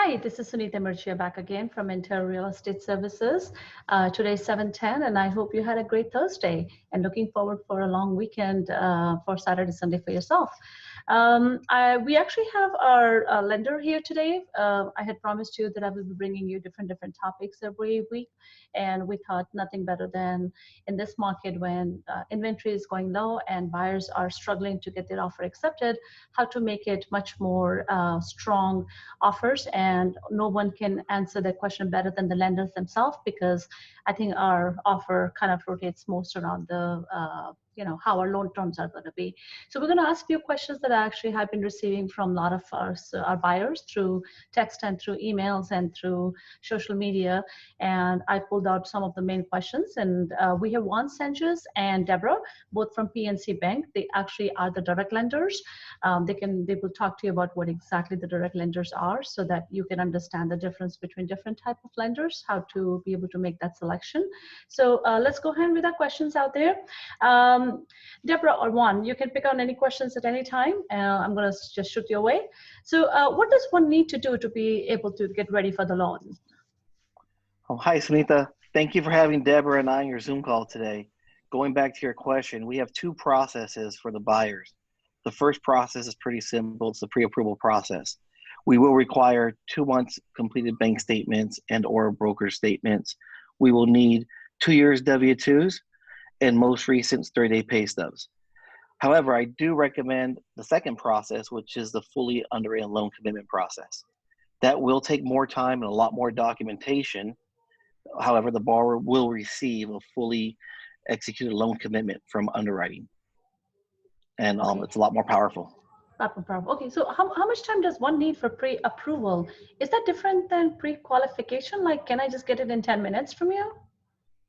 Hi, this is Sunita Mirchia back again from Inter Real Estate Services. Today's 7:10, and I hope you had a great Thursday and looking forward for a long weekend for Saturday, Sunday for yourself. We actually have our lender here today. I had promised you that I will be bringing you different topics every week, and we thought nothing better than in this market when inventory is going low and buyers are struggling to get their offer accepted, how to make it much more strong offers, and no one can answer that question better than the lenders themselves, because I think our offer kind of rotates most around the how our loan terms are going to be. So we're going to ask a few questions that I actually have been receiving from a lot of our buyers through text and through emails and through social media, and I pulled out some of the main questions. And we have Juan Sanchez and Deborah, both from PNC Bank. They actually are the direct lenders. They will talk to you about what exactly the direct lenders are, so that you can understand the difference between different type of lenders, how to be able to make that selection. So let's go ahead with our questions out there. Deborah or Juan, you can pick on any questions at any time. I'm going to just shoot you away. So what does one need to do to be able to get ready for the loan? Oh, hi, Sunita. Thank you for having Deborah and I on your Zoom call today. Going back to your question, we have two processes for the buyers. The first process is pretty simple. It's the pre-approval process. We will require 2 months completed bank statements and or broker statements. We will need 2 years W-2s and most recent 30-day pay stubs. However, I do recommend the second process, which is the fully underwritten loan commitment process. That will take more time and a lot more documentation. However, the borrower will receive a fully executed loan commitment from underwriting. And it's a lot more powerful. Okay, so how much time does one need for pre-approval? Is that different than pre-qualification? Like, can I just get it in 10 minutes from you?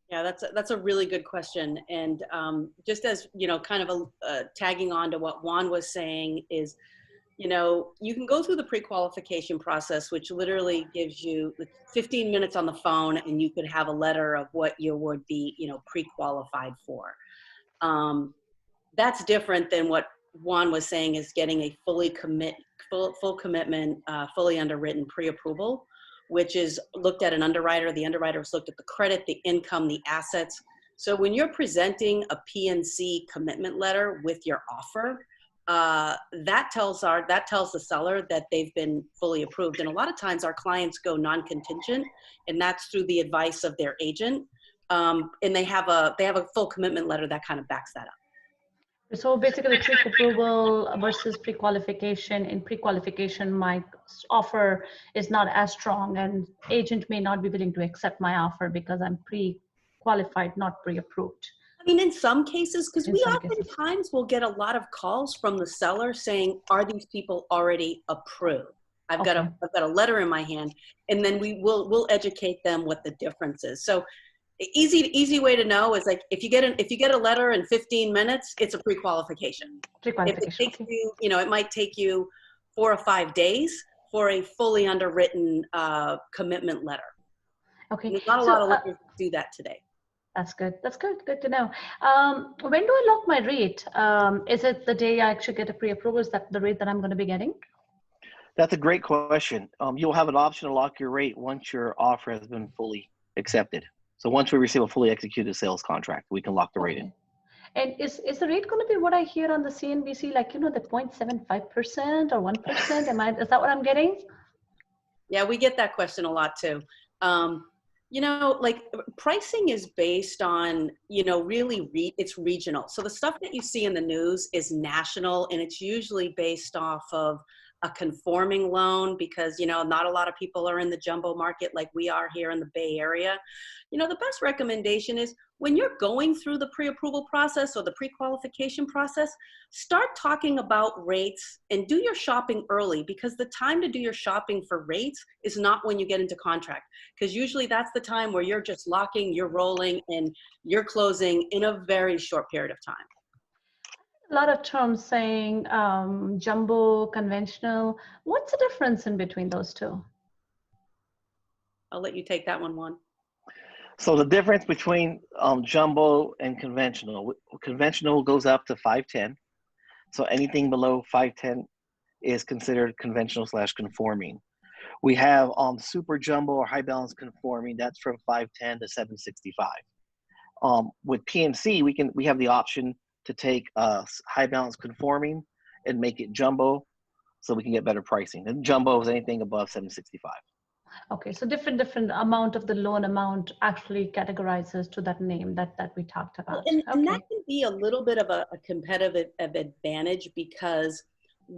Yeah, that's a really good question. And just as, kind of tagging on to what Juan was saying is, you can go through the pre-qualification process, which literally gives you 15 minutes on the phone, and you could have a letter of what you would be, pre-qualified for. That's different than what Juan was saying is getting a full commitment, fully underwritten pre-approval, which is looked at an underwriter. The underwriter has looked at the credit, the income, the assets. So when you're presenting a PNC commitment letter with your offer, that tells the seller that they've been fully approved. And a lot of times our clients go non-contingent, and that's through the advice of their agent. And they have a full commitment letter that kind of backs that up. So basically, pre-approval versus pre-qualification. In pre-qualification, my offer is not as strong, and agent may not be willing to accept my offer because I'm pre-qualified, not pre-approved. I mean, in some cases, because we oftentimes will get a lot of calls from the seller saying, "Are these people already approved?" I've got a letter in my hand, and then we'll educate them what the difference is. So. Easy way to know is like if you get a letter in 15 minutes, it's a pre-qualification. If it takes you, it might take you 4 or 5 days for a fully underwritten commitment letter. Okay. There's not a lot of lenders that do that today. That's good. That's good. Good to know. When do I lock my rate? Is it the day I actually get a pre-approval? Is that the rate that I'm going to be getting? That's a great question. You'll have an option to lock your rate once your offer has been fully accepted. So once we receive a fully executed sales contract, we can lock the rate in. And is the rate going to be what I hear on the CNBC, like, the 0.75% or 1%? Is that what I'm getting? Yeah, we get that question a lot too. Like pricing is based on, it's regional. So the stuff that you see in the news is national, and it's usually based off of a conforming loan because, not a lot of people are in the jumbo market like we are here in the Bay Area. The best recommendation is when you're going through the pre-approval process or the pre-qualification process, start talking about rates and do your shopping early, because the time to do your shopping for rates is not when you get into contract, because usually that's the time where you're just locking, you're rolling, and you're closing in a very short period of time. A lot of terms saying jumbo, conventional. What's the difference in between those two? I'll let you take that one, Juan. So the difference between jumbo and conventional goes up to 510. So anything below 510 is considered conventional/conforming. We have super jumbo or high balance conforming. That's from 510 to 765. With PNC, we have the option to take high balance conforming and make it jumbo, so we can get better pricing. And jumbo is anything above 765. Okay, so different amount of the loan amount actually categorizes to that name that we talked about. And that can be a little bit of a competitive advantage because,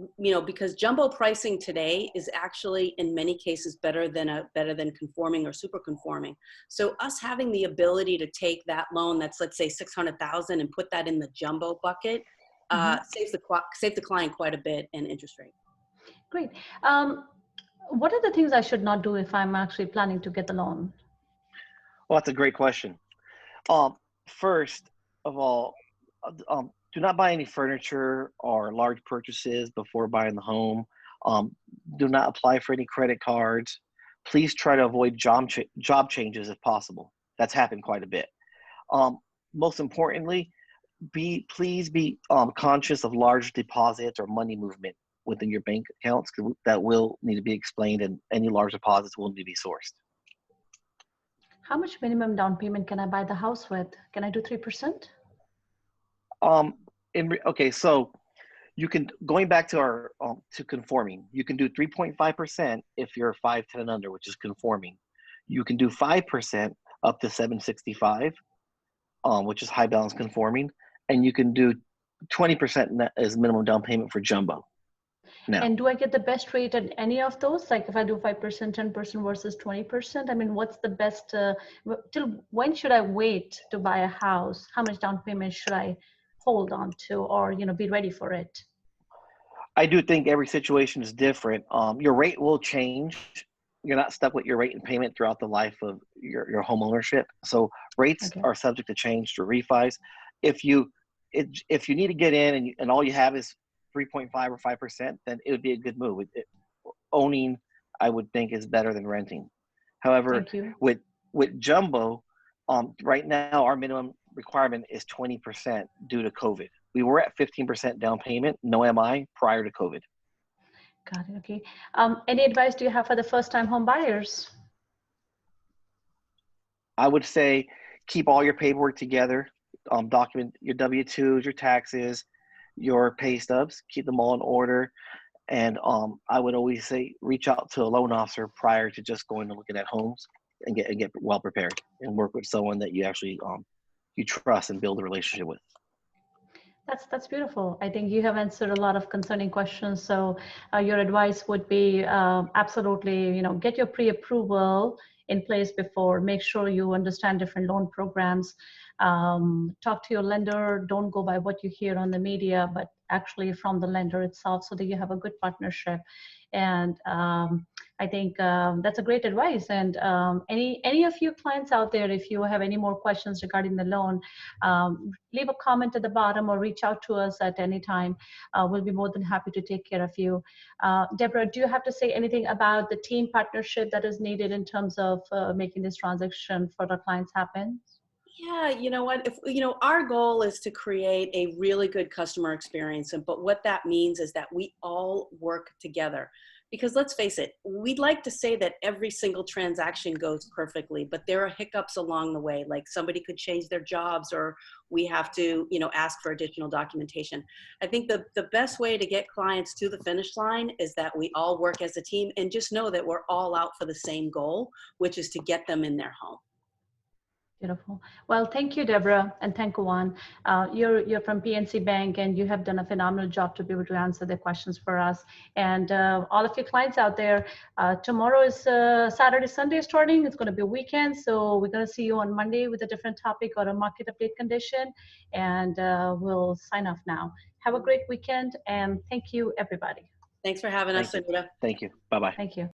because jumbo pricing today is actually in many cases better than conforming or super conforming. So us having the ability to take that loan that's, let's say, $600,000 and put that in the jumbo bucket saves the client quite a bit in interest rate. Great. What are the things I should not do if I'm actually planning to get the loan? Well, that's a great question. First of all, do not buy any furniture or large purchases before buying the home. Do not apply for any credit cards. Please try to avoid job changes if possible. That's happened quite a bit. Most importantly, please be conscious of large deposits or money movement within your bank accounts that will need to be explained, and any large deposits will need to be sourced. How much minimum down payment can I buy the house with? Can I do 3%? Okay, so you can, going back to our to conforming, you can do 3.5% if you're 5'10" and under, which is conforming. You can do 5% up to 765, which is high balance conforming, and you can do 20% as minimum down payment for jumbo. Now, and do I get the best rate at any of those? Like if I do 5%, 10% versus 20%, I mean, what's the best, till when should I wait to buy a house? How much down payment should I hold on to, or, be ready for it? I do think every situation is different. Your rate will change. You're not stuck with your rate and payment throughout the life of your home ownership. So rates are subject to change to refis. If you need to get in and all you have is 3.5 or 5%, then it would be a good move. Owning, I would think, is better than renting. However, with jumbo, right now our minimum requirement is 20% due to COVID. We were at 15% down payment, no MI, prior to COVID. Got it. Okay. Any advice do you have for the first-time home buyers? I would say keep all your paperwork together. Document your W-2s, your taxes, your pay stubs, keep them all in order. And I would always say reach out to a loan officer prior to just going and looking at homes, and get well prepared and work with someone that you actually you trust and build a relationship with. That's beautiful. I think you have answered a lot of concerning questions. So your advice would be absolutely, get your pre-approval in place before. Make sure you understand different loan programs. Talk to your lender. Don't go by what you hear on the media, but actually from the lender itself, so that you have a good partnership. And I think that's a great advice. And any of you clients out there, if you have any more questions regarding the loan, leave a comment at the bottom or reach out to us at any time. We'll be more than happy to take care of you. Deborah, do you have to say anything about the team partnership that is needed in terms of making this transaction for the clients happen? Yeah, you know what? Our goal is to create a really good customer experience, but what that means is that we all work together. Because let's face it, we'd like to say that every single transaction goes perfectly, but there are hiccups along the way. Like somebody could change their jobs, or we have to, ask for additional documentation. I think the best way to get clients to the finish line is that we all work as a team, and just know that we're all out for the same goal, which is to get them in their home. Beautiful. Well, thank you, Deborah, and thank you, Juan. You're from PNC Bank, and you have done a phenomenal job to be able to answer the questions for us. And all of your clients out there, tomorrow is Saturday, Sunday starting. It's going to be a weekend, so we're going to see you on Monday with a different topic or a market update condition, and we'll sign off now. Have a great weekend, and thank you, everybody. Thanks for having us, Anita. Thank you. Bye-bye. Thank you.